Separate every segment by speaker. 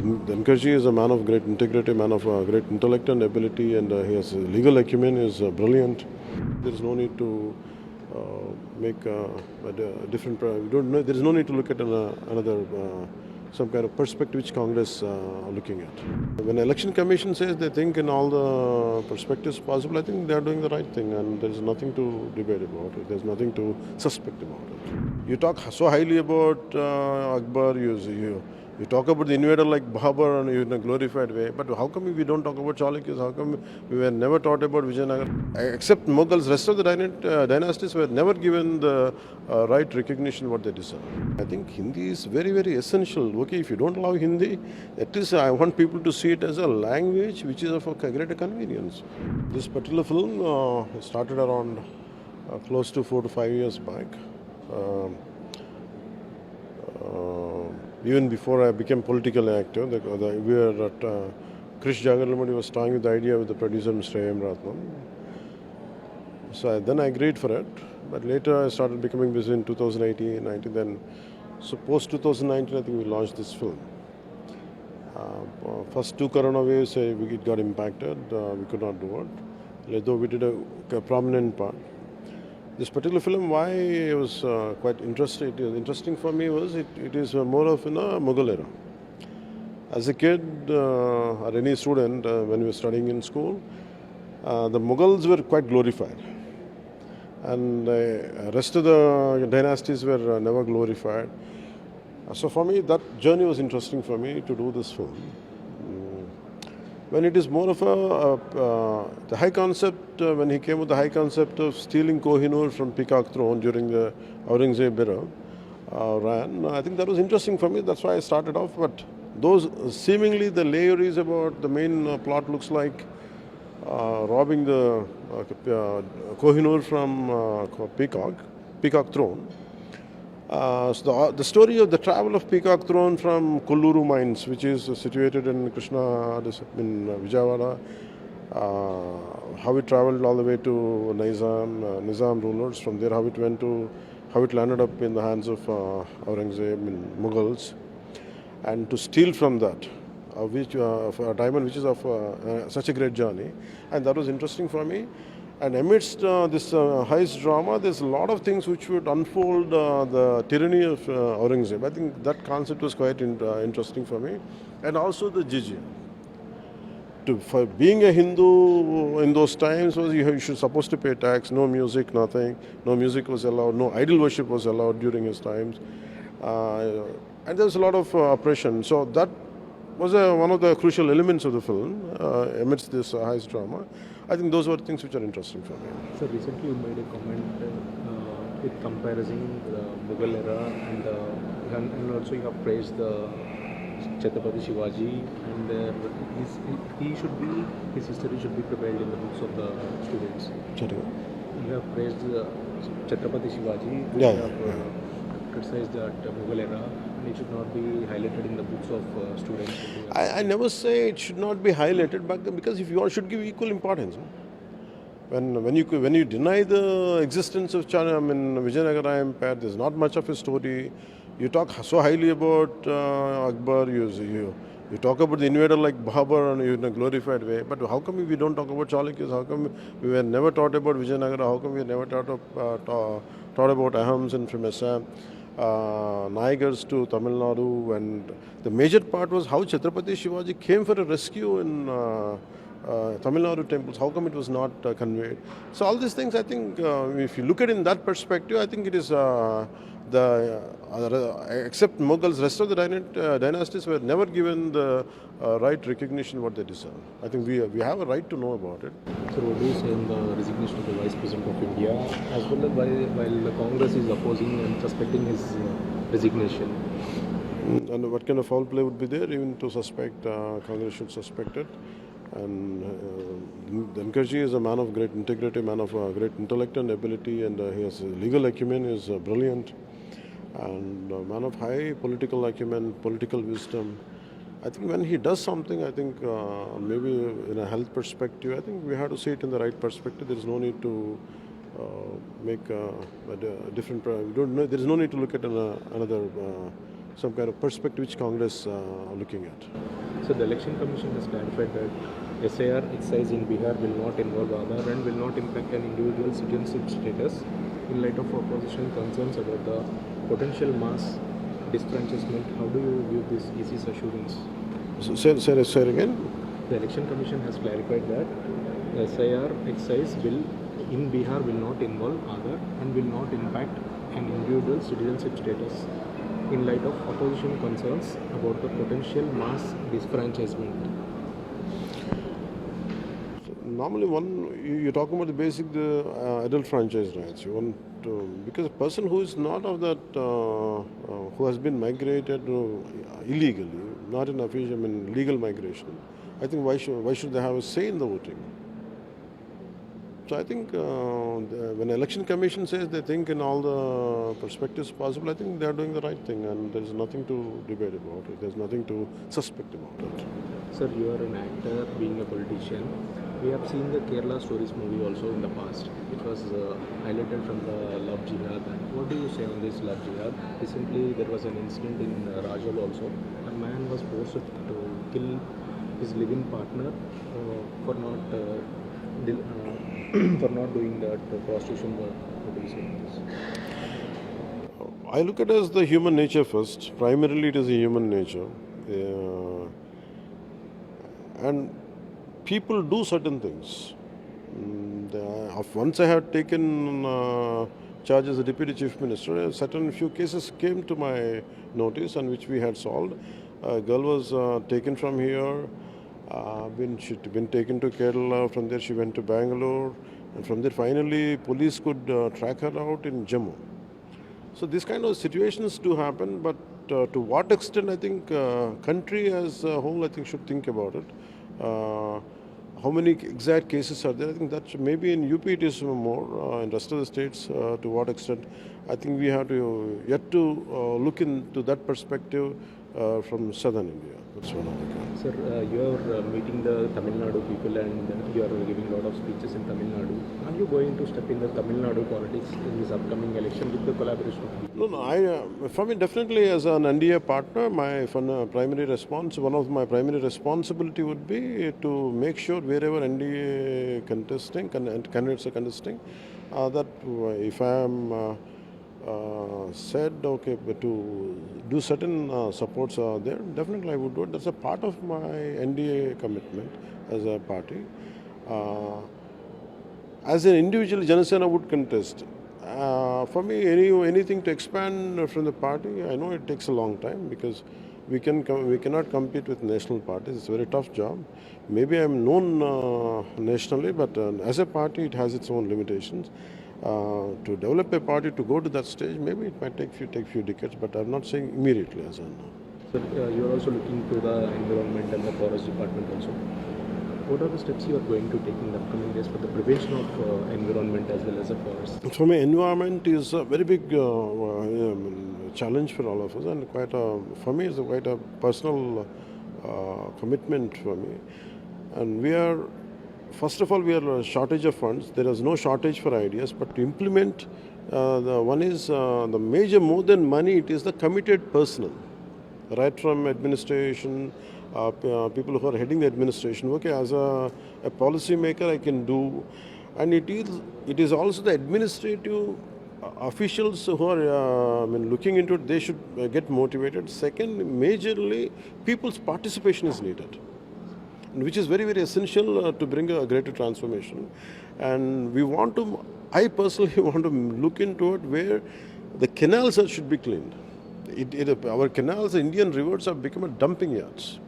Speaker 1: Dhankarji is a man of great integrity, man of great intellect and ability, and his legal acumen is brilliant. There is no need to make a different. We don't know. There is no need to look at another some kind of perspective which Congress are looking at. When Election Commission says they think in all the perspectives possible, I think they are doing the right thing, and there is nothing to debate about it. There is nothing to suspect about it. You talk so highly about Akbar. You talk about the invader like Babur in a glorified way, but how come we don't talk about Chalukyas? How come we were never taught about Vijayanagar? Except Mughals, rest of the dynasties were never given the right recognition what they deserve. I think Hindi is very, very essential. Okay, if you don't allow Hindi, at least I want people to see it as a language which is of a greater convenience. This particular film started around close to 4 to 5 years back. Even before I became political actor, we were at Krish Jagalamudi was toying with the idea with the producer Mr. A.M. Ratnam. So then I agreed for it, but later I started becoming busy in 2018, 19. Then, so post 2019, I think we launched this film. First 2 corona waves, it got impacted. We could not do it, although we did a prominent part. This particular film, why it was quite interesting for me was it is more of in a Mughal era. As a kid or any student, when we were studying in school, the Mughals were quite glorified. And the rest of the dynasties were never glorified. So for me, that journey was interesting for me to do this film. When it is more of the high concept, when he came with the high concept of stealing Kohinoor from Peacock Throne during the Aurangzeb era, I think that was interesting for me. That's why I started off. But those seemingly the layeries about the main plot looks like robbing the Kohinoor from Peacock Throne. So the story of the travel of Peacock Throne from Kolluru mines, which is situated in Vijayawada, how it traveled all the way to Nizam rulers. From there, how it landed up in the hands of Aurangzeb and Mughals, and to steal from that, a diamond which is of such a great journey, and that was interesting for me. And amidst this heist drama, there's a lot of things which would unfold the tyranny of Aurangzeb. I think that concept was quite interesting for me. And also the jizya. For being a Hindu in those times, was you should supposed to pay tax, no music, nothing. No music was allowed, no idol worship was allowed during his times. And there was a lot of oppression. So that was one of the crucial elements of the film amidst this heist drama. I think those were things which are interesting for me.
Speaker 2: So recently you made a comment with comparison the Mughal era and also you have praised the Chhatrapati Shivaji, and his history should be prepared in the books of the students. You have praised Chhatrapati Shivaji.
Speaker 1: Yeah,
Speaker 2: you have criticized that Mughal era. It should not be highlighted in the books of students.
Speaker 1: I never say it should not be highlighted, but because if you should give equal importance. When you deny the existence of Vijayanagara Empire, there's not much of a story. You talk so highly about Akbar. You talk about the invader like Babur in a glorified way, but how come we don't talk about Chalukyas? How come we were never taught about Vijayanagara? How come we were never taught about Ahams and from Assam? Naigars to Tamil Nadu, and the major part was how Chhatrapati Shivaji came for a rescue in Tamil Nadu temples. How come it was not conveyed? So all these things, I think, if you look at it in that perspective, I think it is except Mughals, rest of the dynasties were never given the right recognition what they deserve. I think we have a right to know about it.
Speaker 2: So what do you say in the resignation of the Vice President of India, as well as while the Congress is opposing and suspecting his resignation?
Speaker 1: And what kind of foul play would be there even to suspect, Congress should suspect it. And Dhankarji is a man of great integrity, man of great intellect and ability, and his legal acumen is brilliant, and a man of high political acumen, political wisdom. I think when he does something, I think maybe in a health perspective, I think we have to see it in the right perspective. There is no need to make a different. There is no need to look at another some kind of perspective which Congress are looking at.
Speaker 2: So the Election Commission has clarified that SIR exercise in Bihar will not involve Aadhaar and will not impact an individual citizenship status in light of opposition concerns about the potential mass disfranchisement. How do you view this EC's assurance?
Speaker 1: So, say it again.
Speaker 2: The Election Commission has clarified that SIR exercise will in Bihar will not involve Aadhaar and will not impact an individual citizenship status in light of opposition concerns about the potential mass disfranchisement.
Speaker 1: Normally, you're talking about the basic adult franchise rights. You want to, because a person who is not of that, who has been migrated illegally, not in official, I mean legal migration, I think why should they have a say in the voting? So I think when the Election Commission says they think in all the perspectives possible, I think they are doing the right thing, and there is nothing to debate about it. There is nothing to suspect about it.
Speaker 2: Sir, you are an actor, being a politician. We have seen the Kerala Stories movie also in the past. It was highlighted from the Love Jihad. What do you say on this Love Jihad? Recently, there was an incident in Rajol also. A man was forced to kill his living partner for not for not doing that prostitution work. What do you say on this?
Speaker 1: I look at it as the human nature first. Primarily, it is a human nature. And people do certain things. Once I had taken charge as a deputy chief minister, a certain few cases came to my notice and which we had solved. A girl was taken from here. She'd been taken to Kerala. From there she went to Bangalore, and from there finally police could track her out in Jammu. So these kind of situations do happen, but to what extent, I think country as a whole, I think should think about it. How many exact cases are there? I think that maybe in UP it is more. In rest of the states, to what extent? I think we have to yet to look into that perspective from southern India. That's one of the things.
Speaker 2: Sir, you are meeting the Tamil Nadu people and you are giving a lot of speeches in Tamil Nadu. Are you going to step in the Tamil Nadu politics in this upcoming election with the collaboration of people?
Speaker 1: No. For me, definitely as an NDA partner, my primary response, one of my primary responsibility would be to make sure wherever NDA contesting and candidates are contesting, that if I am said okay to do certain supports are there, definitely I would do it. That's a part of my NDA commitment as a party. As an individual, Janasena would contest. For me, anything to expand from the party, I know it takes a long time because we cannot compete with national parties. It's a very tough job. Maybe I'm known nationally, but as a party, it has its own limitations. To develop a party to go to that stage, maybe it might take few decades, but I'm not saying immediately as I know.
Speaker 2: So you are also looking to the environment and the forest department also. What are the steps you are going to take in the upcoming days for the prevention of environment as well as the forest?
Speaker 1: For me, environment is a very big challenge for all of us, and for me, it's quite a personal commitment for me. And first of all, we are a shortage of funds. There is no shortage for ideas, but to implement, the one is the major, more than money, it is the committed personnel, right from administration, people who are heading the administration. Okay, as a policy maker, I can do, and it is also the administrative officials who are looking into it. They should get motivated. Second, majorly, people's participation is needed, which is very, very essential to bring a greater transformation. And I personally want to look into it where the canals should be cleaned. Our canals, the Indian rivers have become a dumping yards.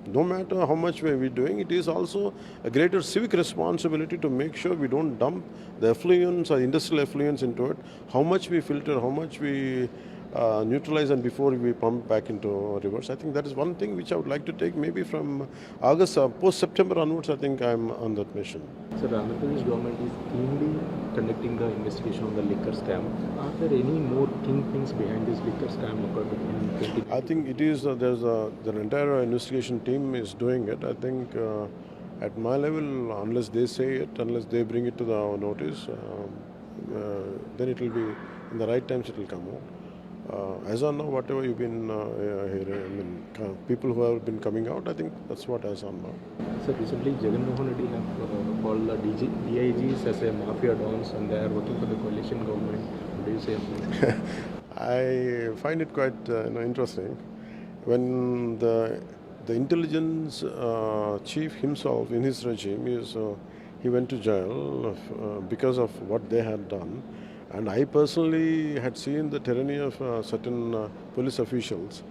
Speaker 1: No matter how much we're doing, it is also a greater civic responsibility to make sure we don't dump the effluents or industrial effluents into it. How much we filter, how much we neutralize, and before we pump back into rivers. I think that is one thing which I would like to take maybe from August, post-September onwards. I think I'm on that mission.
Speaker 2: So the Andhra Pradesh government is keenly conducting the investigation on the liquor scam. Are there any more kingpins behind this liquor scam occurred in 2019?
Speaker 1: I think it is, the entire investigation team is doing it. I think at my level, unless they say it, unless they bring it to the notice, then it will be, in the right times it will come out. As on now, whatever you've been hearing, I mean, people who have been coming out, I think that's what as on now.
Speaker 2: So recently, Jagan Mohan Reddy have called the DIGs as a mafia dons, and they are working for the coalition government. What do you say on that?
Speaker 1: I find it quite interesting when the intelligence chief himself in his regime he went to jail because of what they had done, and I personally had seen the tyranny of certain police officials.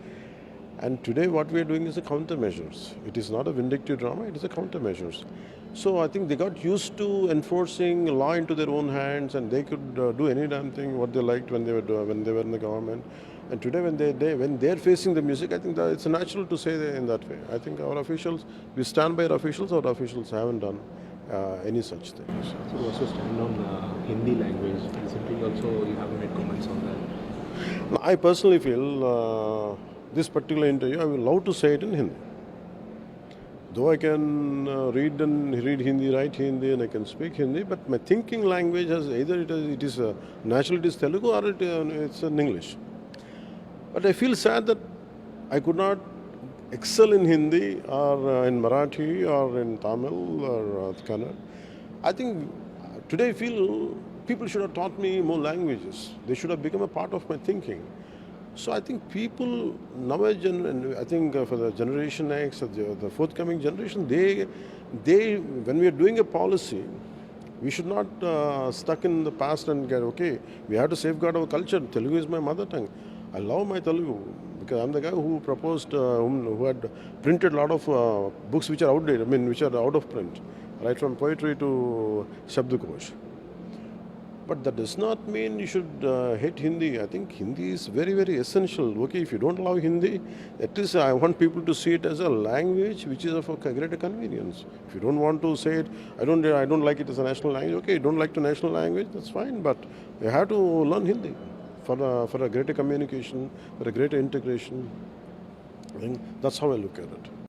Speaker 1: And today, what we are doing is a countermeasures. It is not a vindictive drama; it is a countermeasures. So I think they got used to enforcing law into their own hands, and they could do any damn thing what they liked when they were in the government. And today, when they are facing the music, I think that it's natural to say in that way. I think our officials, we stand by our officials. Our officials haven't done any such things.
Speaker 2: So you also stand on Hindi language. Recently, also you have made comments on that.
Speaker 1: Now, I personally feel this particular interview, I will love to say it in Hindi. Though I can read Hindi, write Hindi, and I can speak Hindi, but my thinking language has either it is naturally it is Telugu or it's in English. But I feel sad that I could not excel in Hindi or in Marathi or in Tamil or Kannada. I think today I feel people should have taught me more languages. They should have become a part of my thinking. So I think people nowadays, and I think for the Generation X, the forthcoming generation, they when we are doing a policy, we should not stuck in the past and get okay. We have to safeguard our culture. Telugu is my mother tongue. I love my Telugu because I'm the guy who proposed, who had printed a lot of books which are outdated. I mean, which are out of print, right from poetry to Shabdakosh. But that does not mean you should hate Hindi. I think Hindi is very, very essential. Okay, if you don't love Hindi, at least I want people to see it as a language which is of a greater convenience. If you don't want to say it, I don't like it as a national language. Okay, you don't like the national language, that's fine. But you have to learn Hindi for a greater communication, for a greater integration. I think that's how I look at it.